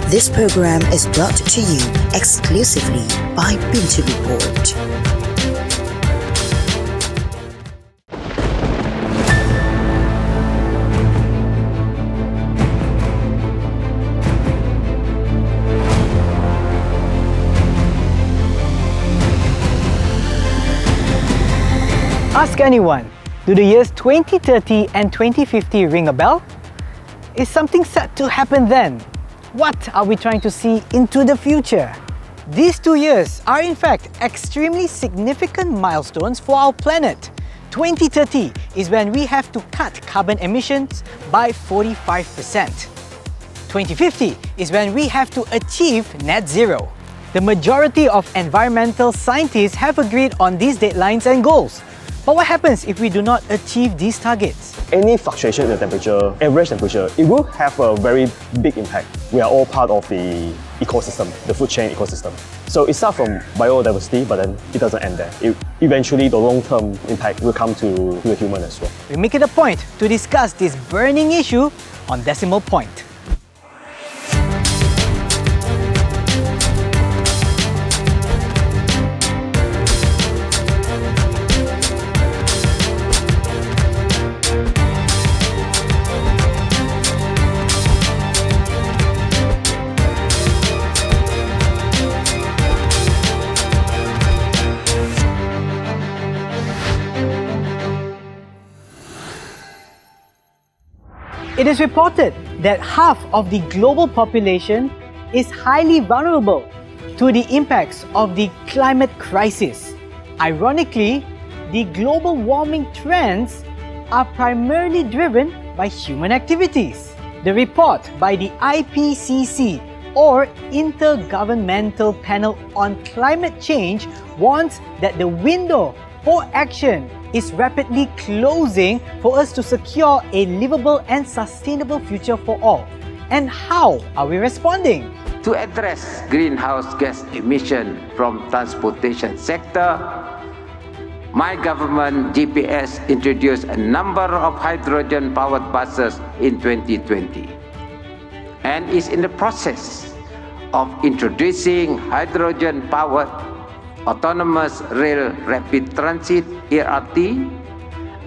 This program is brought to you exclusively by Bintu Report. Ask anyone, do the years 2030 and 2050 ring a bell? Is something set to happen then? What are we trying to see into the future? These 2 years are in fact extremely significant milestones for our planet. 2030 is when we have to cut carbon emissions by 45%. 2050 is when we have to achieve net zero. The majority of environmental scientists have agreed on these deadlines and goals. But what happens if we do not achieve these targets? Any fluctuation in the temperature, average temperature, it will have a very big impact. We are all part of the ecosystem, the food chain ecosystem. So it starts from biodiversity, but then it doesn't end there. Eventually, the long-term impact will come to the human as well. We make it a point to discuss this burning issue on Decimal Point. It is reported that half of the global population is highly vulnerable to the impacts of the climate crisis. Ironically, the global warming trends are primarily driven by human activities. The report by the IPCC, or Intergovernmental Panel on Climate Change, warns that the window for action is rapidly closing for us to secure a livable and sustainable future for all. And how are we responding? To address greenhouse gas emission from transportation sector, my government GPS introduced a number of hydrogen-powered buses in 2020 and is in the process of introducing hydrogen-powered autonomous rail rapid transit (RRT),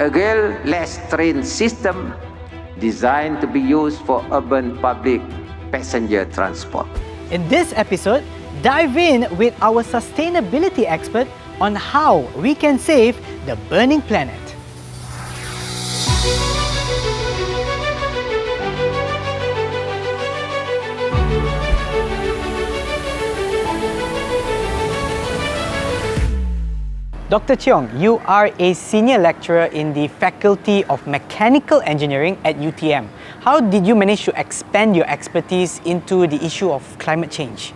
a rail-less train system designed to be used for urban public passenger transport. In this episode, dive in with our sustainability expert on how we can save the burning planet. Dr. Chiong, you are a senior lecturer in the Faculty of Mechanical Engineering at UTM. How did you manage to expand your expertise into the issue of climate change?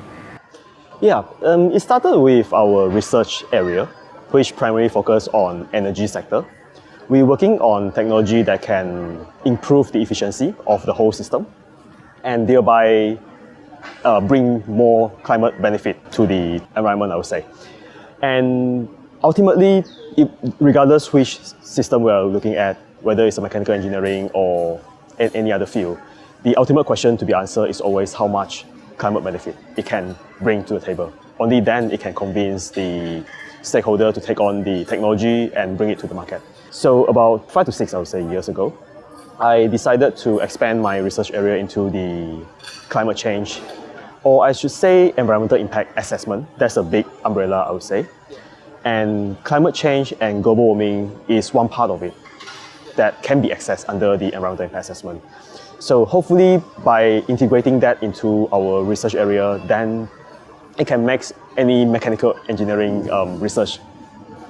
It started with our research area, which primarily focused on energy sector. We're working on technology that can improve the efficiency of the whole system and thereby bring more climate benefit to the environment, I would say. And ultimately, regardless which system we are looking at, whether it's a mechanical engineering or any other field, the ultimate question to be answered is always how much climate benefit it can bring to the table. Only then it can convince the stakeholder to take on the technology and bring it to the market. So about 5 to 6, I would say, years ago, I decided to expand my research area into the climate change, or I should say environmental impact assessment. That's a big umbrella, I would say. And climate change and global warming is one part of it that can be accessed under the environmental impact assessment. So hopefully by integrating that into our research area, then it can make any mechanical engineering research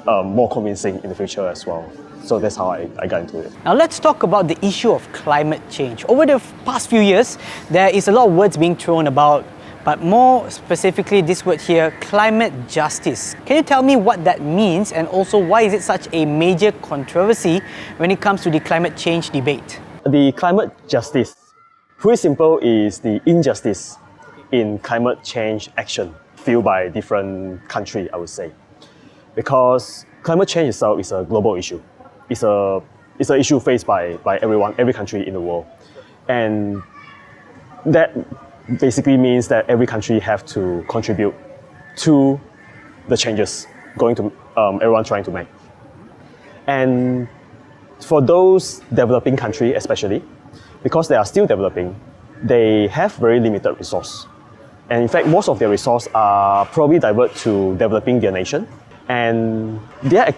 more convincing in the future as well. So that's how I got into it. Now let's talk about the issue of climate change. Over the past few years, there is a lot of words being thrown about, but more specifically this word here, climate justice. Can you tell me what that means, and also why is it such a major controversy when it comes to the climate change debate? The climate justice, pretty simple, is the injustice in climate change action felt by different countries, I would say. Because climate change itself is a global issue. It's an issue faced by everyone, every country in the world. And that basically means that every country have to contribute to the changes everyone trying to make. And for those developing countries especially, because they are still developing, they have very limited resource. And in fact, most of their resources are probably diverted to developing their nation. And their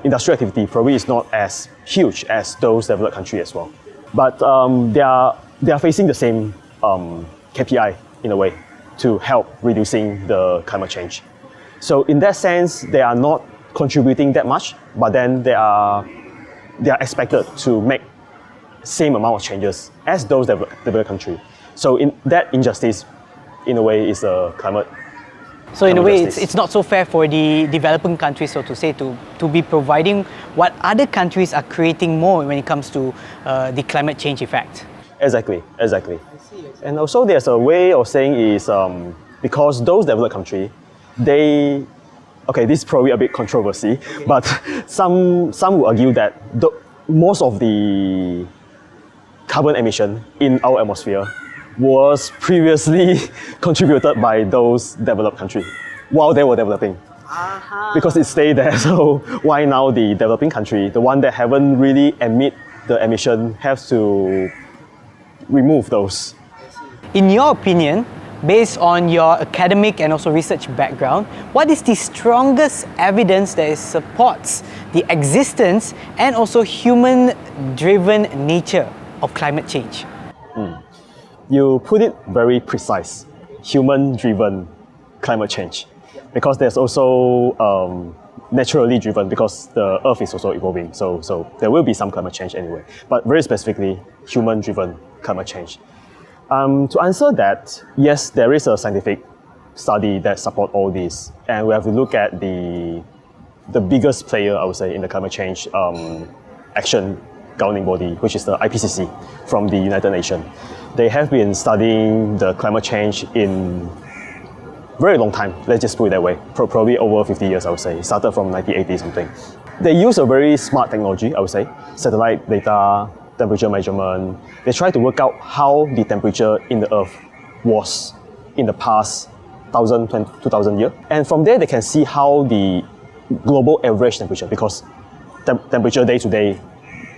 industrial activity probably is not as huge as those developed countries as well. But they are facing the same KPI in a way to help reducing the climate change. So in that sense, they are not contributing that much, but then they are expected to make same amount of changes as those developed countries. So in that injustice, in a way, is a climate. So in a way, justice. it's not so fair for the developing countries, so to say, to be providing what other countries are creating more when it comes to the climate change effect. Exactly. And also there's a way of saying is because those developed countries, this is probably a bit controversy, but some will argue that most of the carbon emission in our atmosphere was previously contributed by those developed countries while they were developing. Because it stayed there, so why now the developing country, the one that haven't really emit the emission, have to remove those? In your opinion, based on your academic and also research background, what is the strongest evidence that supports the existence and also human-driven nature of climate change? You put it very precise, human-driven climate change. Because there's also naturally driven, because the Earth is also evolving, so there will be some climate change anyway. But very specifically, human-driven climate change. To answer that, yes, there is a scientific study that supports all this, and we have to look at the biggest player, I would say, in the climate change action governing body, which is the IPCC from the United Nations. They have been studying the climate change in very long time, let's just put it that way, probably over 50 years, I would say. It started from 1980 something. They use a very smart technology, I would say, satellite data, temperature measurement. They try to work out how the temperature in the Earth was in the past 2,000 years. And from there, they can see how the global average temperature, because temperature day to day,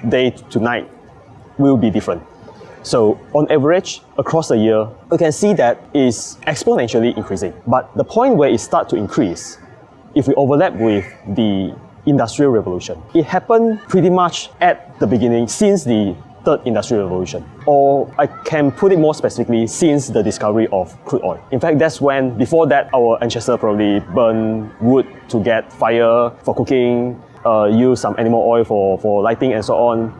day to night, will be different. So on average, across the year, we can see that it's exponentially increasing. But the point where it starts to increase, if we overlap with the Industrial Revolution, it happened pretty much at the beginning, since the Third Industrial Revolution. Or I can put it more specifically, since the discovery of crude oil. In fact, that's when, before that, our ancestors probably burned wood to get fire for cooking, use some animal oil for lighting and so on.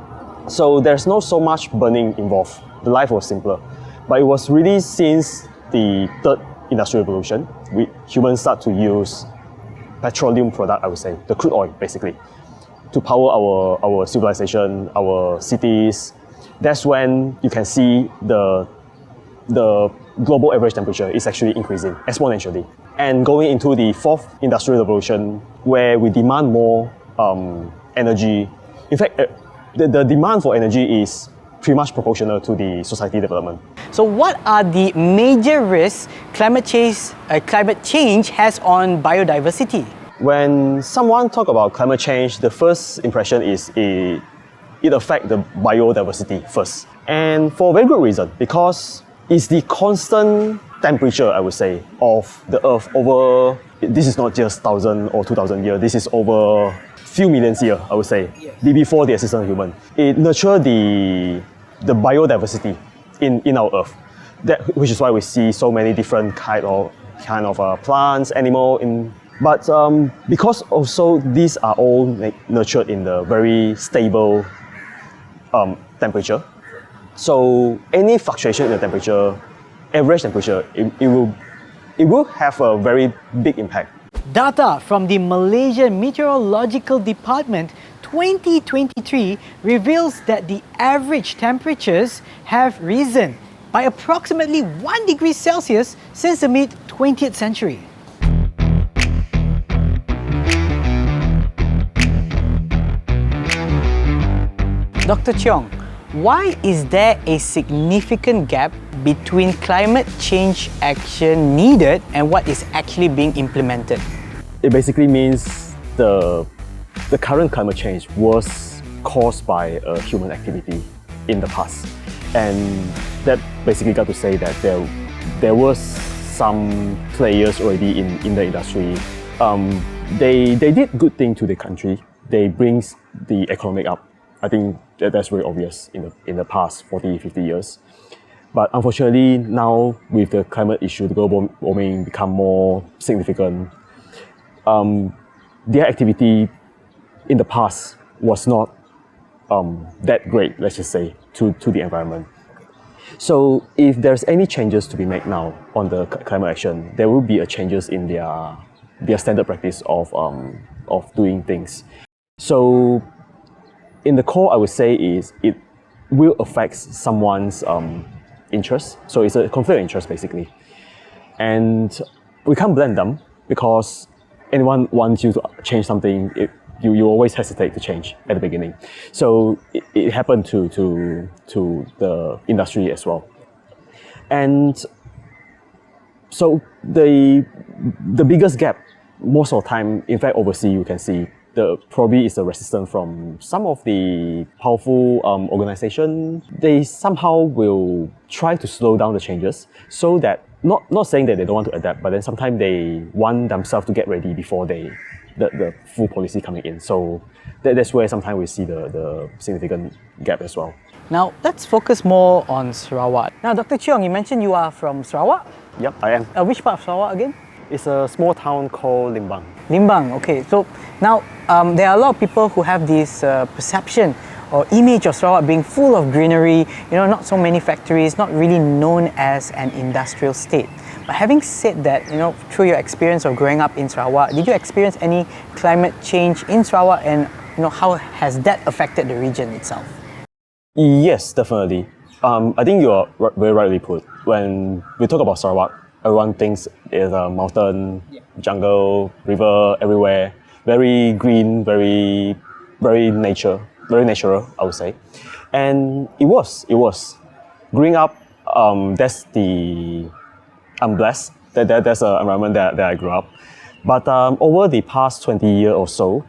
So there's not so much burning involved. The life was simpler. But it was really since the Third Industrial Revolution, humans start to use petroleum product, I would say, the crude oil basically, to power our civilization, our cities. That's when you can see the global average temperature is actually increasing exponentially. And going into the Fourth Industrial Revolution, where we demand more energy. In fact, the demand for energy is pretty much proportional to the society development. So what are the major risks climate change has on biodiversity? When someone talk about climate change, the first impression is it affects the biodiversity first. And for a very good reason, because it's the constant temperature, I would say, of the Earth over, this is not just 1,000 or 2,000 years, this is over few million years, I would say, before the existence of human. It nurtures the biodiversity in our Earth, which is why we see so many different kind of plants, animals. But because also these are all nurtured in the very stable temperature, so any fluctuation in the temperature, average temperature, it will have a very big impact. Data from the Malaysian Meteorological Department 2023 reveals that the average temperatures have risen by approximately 1 degree Celsius since the mid-20th century. Dr. Chiong, why is there a significant gap between climate change action needed and what is actually being implemented? It basically means the current climate change was caused by a human activity in the past. And that basically got to say that there was some players already in the industry. They did good thing to the country. They brings the economic up. I think that's very obvious in the past 40, 50 years. But unfortunately, now with the climate issue, the global warming become more significant. Their activity in the past was not that great, let's just say, to the environment. So if there's any changes to be made now on the climate action, there will be a changes in their standard practice of doing things. So in the core, I would say is it will affect someone's interest. So it's a conflict of interest basically. And we can't blame them because anyone wants you to change something, you always hesitate to change at the beginning. So it happened to the industry as well. And so the biggest gap, most of the time, in fact, overseas you can see probably is the resistance from some of the powerful organizations. They somehow will try to slow down the changes so that, not saying that they don't want to adapt, but then sometimes they want themselves to get ready before the full policy coming in. So that's where sometimes we see the significant gap as well. Now, let's focus more on Sarawak. Now, Dr. Chiong, you mentioned you are from Sarawak? Yep, I am. Which part of Sarawak again? It's a small town called Limbang. Limbang, okay. So now, there are a lot of people who have this perception or image of Sarawak being full of greenery, not so many factories, not really known as an industrial state. But having said that, through your experience of growing up in Sarawak, did you experience any climate change in Sarawak, and how has that affected the region itself? Yes, definitely. I think you are very rightly put. When we talk about Sarawak, everyone thinks it's a mountain, jungle, river everywhere, very green, very natural, I would say. And it was. Growing up, I'm blessed that that's an environment that I grew up. But over the past 20 years or so,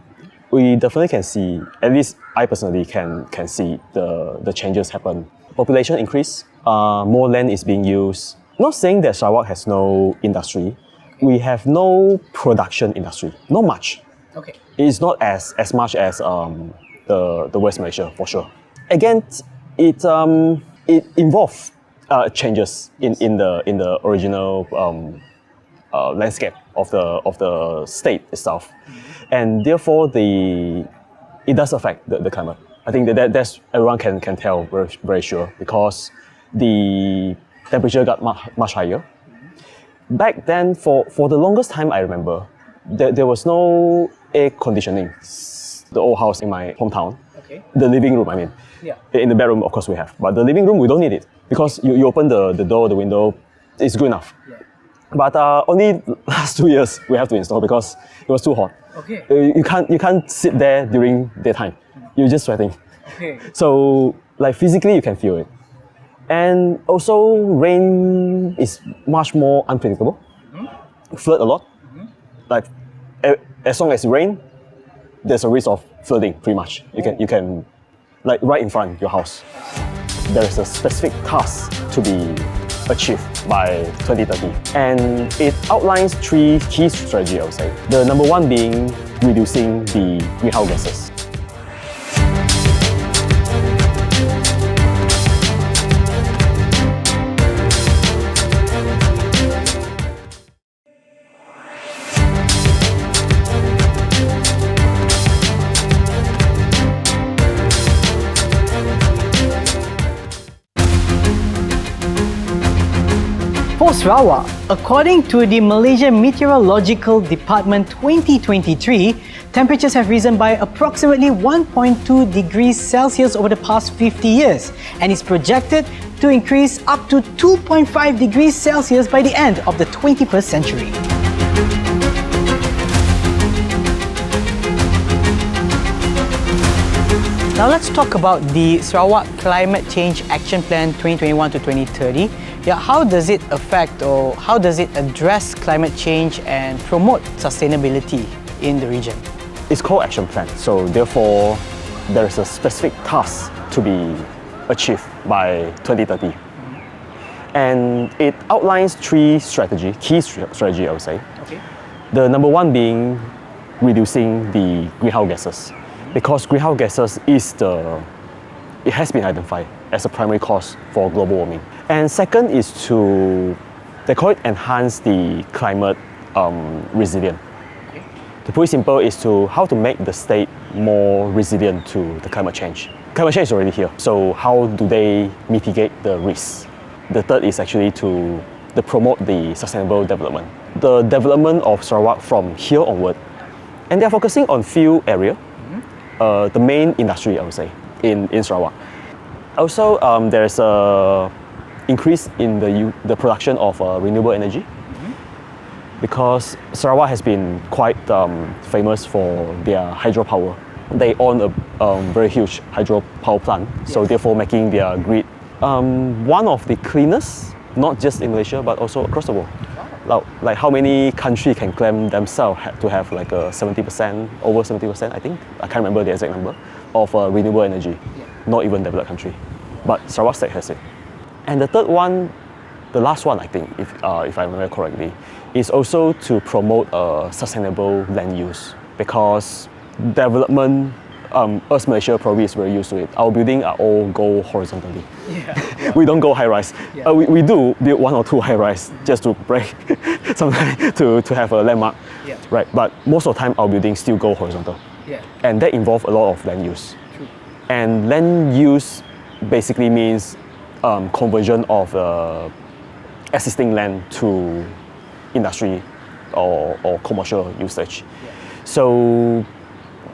we definitely can see, at least I personally can see the changes happen. Population increase, more land is being used. Not saying that Sarawak has no industry. We have no production industry, not much. Okay. It's not as much as the West Malaysia, for sure. Again, it involves changes in the original landscape of the state itself, and therefore it does affect the climate. I think that's everyone can tell very sure, because the temperature got much higher. Back then, for the longest time, I remember there was no air conditioning. The old house in my hometown, the living room, I mean. Yeah. In the bedroom, of course, we have. But the living room, we don't need it. Because you open the door, the window, it's good enough. Yeah. But only last 2 years, we have to install because it was too hot. Okay. You can't sit there during daytime. You're just sweating. Okay. So, like, physically, you can feel it. And also, rain is much more unpredictable. Flood a lot. Like, as long as it rains, there's a risk of flooding, pretty much. You can, like, right in front of your house. There is a specific task to be achieved by 2030. And it outlines 3 key strategies, I would say. The number 1 being reducing the greenhouse gases. For Sarawak, according to the Malaysian Meteorological Department 2023, temperatures have risen by approximately 1.2 degrees Celsius over the past 50 years and is projected to increase up to 2.5 degrees Celsius by the end of the 21st century. Now, Now let's talk about the Sarawak Climate Change Action Plan 2021 to 2030. Yeah, how does it affect or how does it address climate change and promote sustainability in the region? It's called action plan, so therefore there is a specific task to be achieved by 2030. And it outlines three key strategy I would say. Okay. The number one being reducing the greenhouse gases, because greenhouse gases it has been identified as a primary cause for global warming. And second is they call it enhance the climate resilience. Okay. To put it simple, is how to make the state more resilient to the climate change. Climate change is already here, so how do they mitigate the risks? The third is actually to promote the sustainable development. The development of Sarawak from here onward, and they're focusing on few areas. The main industry, I would say, in Sarawak. Also, there's a increase in the production of renewable energy, because Sarawak has been quite famous for their hydropower. They own a very huge hydropower plant, so therefore making their grid one of the cleanest, not just in Malaysia but also across the world. Like how many countries can claim themselves to have like a 70%, over 70%, I think, I can't remember the exact number, of renewable energy. Not even developed country, but Sarawak state has it. And the third one, the last one I think, if I remember correctly, is also to promote sustainable land use, because development, us Malaysia probably is very used to it. Our buildings are all go horizontally. We don't go high rise. We do build one or two high rise just to break, sometimes to have a landmark. Right. But most of the time our buildings still go horizontal. And that involves a lot of land use. True. And land use basically means conversion of existing land to industry or commercial usage. So,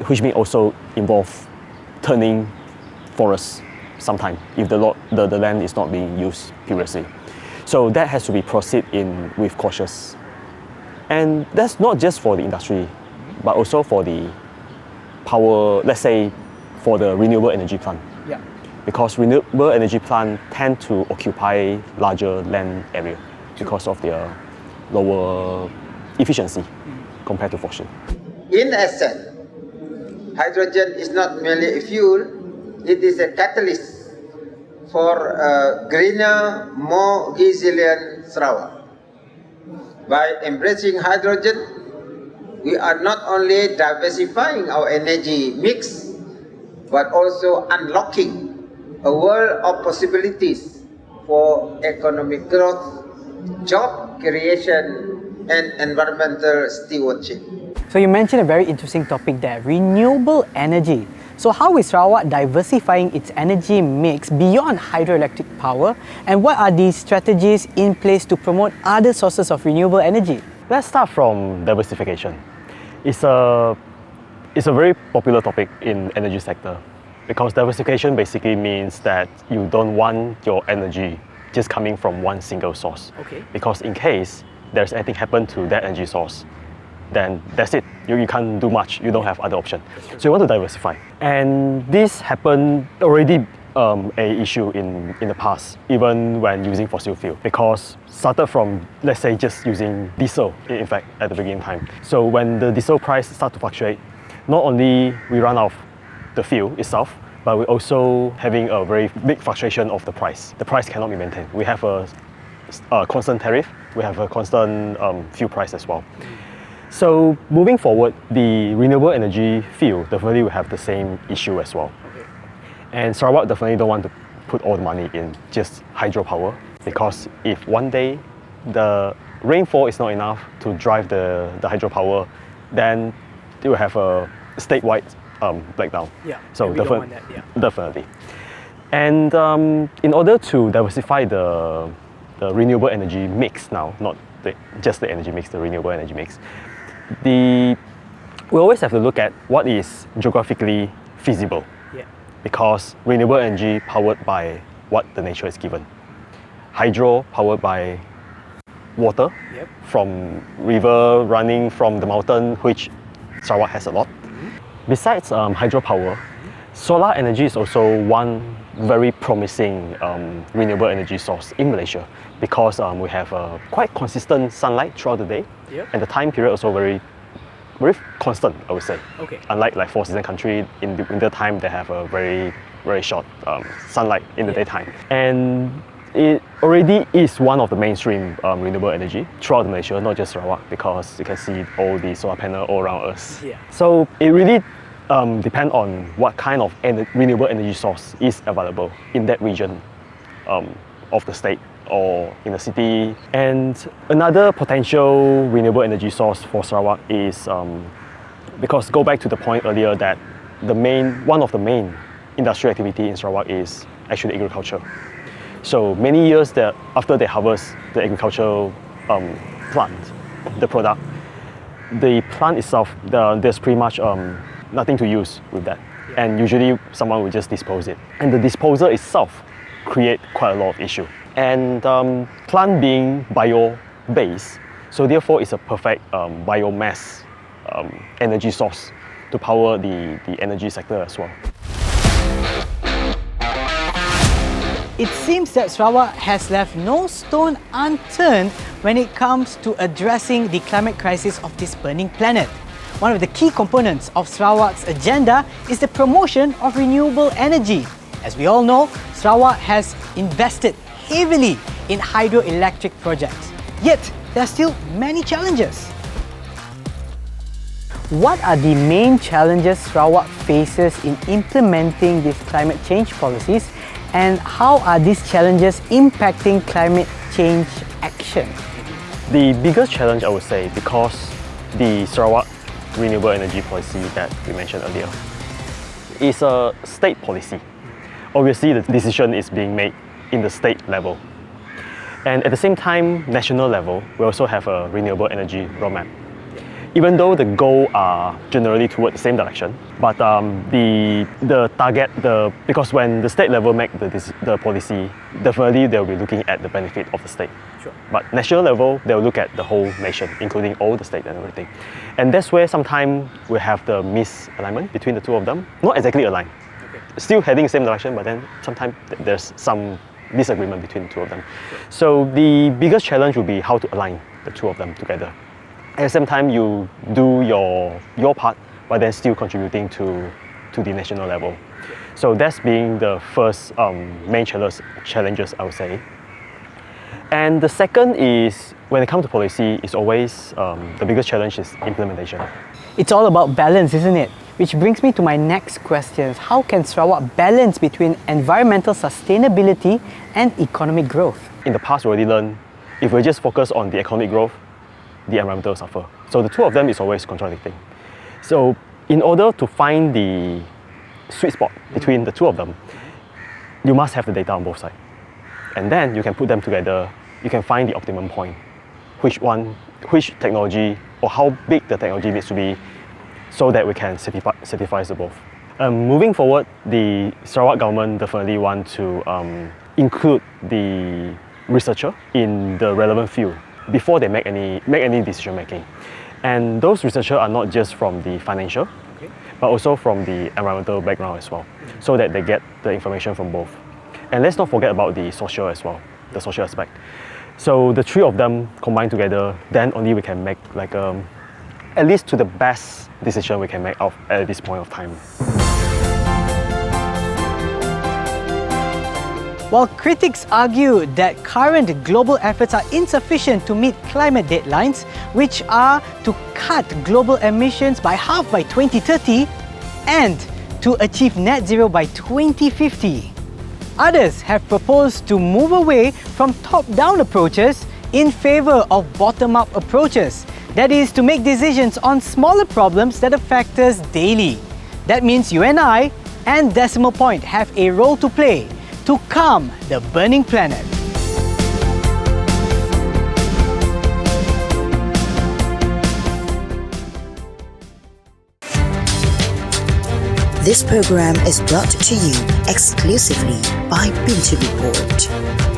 which may also involve turning forests sometime if the land is not being used previously. So that has to be proceeded with cautious. And that's not just for the industry, but also for the power, let's say for the renewable energy plant. Because renewable energy plant tend to occupy larger land area because of their lower efficiency compared to fossil. In essence, hydrogen is not merely a fuel, it is a catalyst for a greener, more resilient Sarawak. By embracing hydrogen, we are not only diversifying our energy mix, but also unlocking a world of possibilities for economic growth, job creation, and environmental stewardship. So you mentioned a very interesting topic there, renewable energy. So how is Sarawak diversifying its energy mix beyond hydroelectric power, and what are the strategies in place to promote other sources of renewable energy? Let's start from diversification. It's a very popular topic in energy sector, because diversification basically means that you don't want your energy just coming from one single source. Because in case there's anything happen to that energy source, then that's it. You can't do much. You don't have other option. So you want to diversify. And this happened already a issue in the past, even when using fossil fuel, because started from, let's say, just using diesel, in fact, at the beginning time. So when the diesel price start to fluctuate, not only we run out of the fuel itself, but we're also having a very big fluctuation of the price. The price cannot be maintained. We have a constant tariff, we have a constant fuel price as well. So moving forward, the renewable energy field definitely will have the same issue as well. And Sarawak definitely don't want to put all the money in just hydropower, because if one day the rainfall is not enough to drive the hydropower, then it will have a statewide breakdown. So definitely. And in order to diversify the renewable energy mix now, not just the energy mix, the renewable energy mix, we always have to look at what is geographically feasible. Because renewable energy powered by what the nature is given. Hydro powered by water from river running from the mountain, which Sarawak has a lot. Besides hydropower, Solar energy is also one very promising renewable energy source in Malaysia because we have quite consistent sunlight throughout the day, and the time period also very constant, I would say. Okay. Unlike like four-season country, in the winter time they have a very short sunlight in the daytime, and it already is one of the mainstream renewable energy throughout Malaysia, not just Sarawak, because you can see all the solar panel all around us. Yeah. So it really depends on what kind of renewable energy source is available in that region of the state or in the city. And another potential renewable energy source for Sarawak is because go back to the point earlier that one of the main industrial activity in Sarawak is actually agriculture. So many years after they harvest the agricultural plant, the product, the plant itself, there's pretty much nothing to use with that. And usually someone will just dispose it. And the disposal itself create quite a lot of issue. And plant being bio-based, so therefore it's a perfect biomass energy source to power the energy sector as well. It seems that Sarawak has left no stone unturned when it comes to addressing the climate crisis of this burning planet. One of the key components of Sarawak's agenda is the promotion of renewable energy. As we all know, Sarawak has invested heavily in hydroelectric projects. Yet, there are still many challenges. What are the main challenges Sarawak faces in implementing these climate change policies, and how are these challenges impacting climate change action? The biggest challenge, I would say, because the Sarawak renewable energy policy that we mentioned earlier is a state policy. Obviously, the decision is being made in the state level. And at the same time, national level, we also have a renewable energy roadmap. Even though the goals are generally toward the same direction, but the target, because when the state level make the policy, definitely they'll be looking at the benefit of the state. Sure. But national level, they'll look at the whole nation, including all the state and everything. And that's where sometimes we have the misalignment between the two of them. Not exactly aligned. Okay. Still heading the same direction, but then sometimes there's some disagreement between the two of them. So the biggest challenge will be how to align the two of them together. At the same time, you do your part, but then still contributing to the national level. So that's being the first main challenges, I would say. And the second is, when it comes to policy, is always the biggest challenge is implementation. It's all about balance, isn't it? Which brings me to my next question. How can Sarawak balance between environmental sustainability and economic growth? In the past, we already learned, if we just focus on the economic growth, the environment will suffer. So the two of them is always contradicting. So in order to find the sweet spot between the two of them, you must have the data on both sides. And then you can put them together, you can find the optimum point. Which technology, or how big the technology needs to be, so that we can certify the both. Moving forward, the Sarawak government definitely want to include the researcher in the relevant field before they make any decision making. And those researchers are not just from the financial, but also from the environmental background as well, so that they get the information from both. And let's not forget about the social as well, the social aspect. So the three of them combined together, then only we can make like at least to the best decision we can make at this point of time. While critics argue that current global efforts are insufficient to meet climate deadlines, which are to cut global emissions by half by 2030 and to achieve net zero by 2050. Others have proposed to move away from top-down approaches in favour of bottom-up approaches. That is, to make decisions on smaller problems that affect us daily. That means you and I and Decimal Point have a role to play to calm the burning planet. This program is brought to you exclusively by Pintu Report.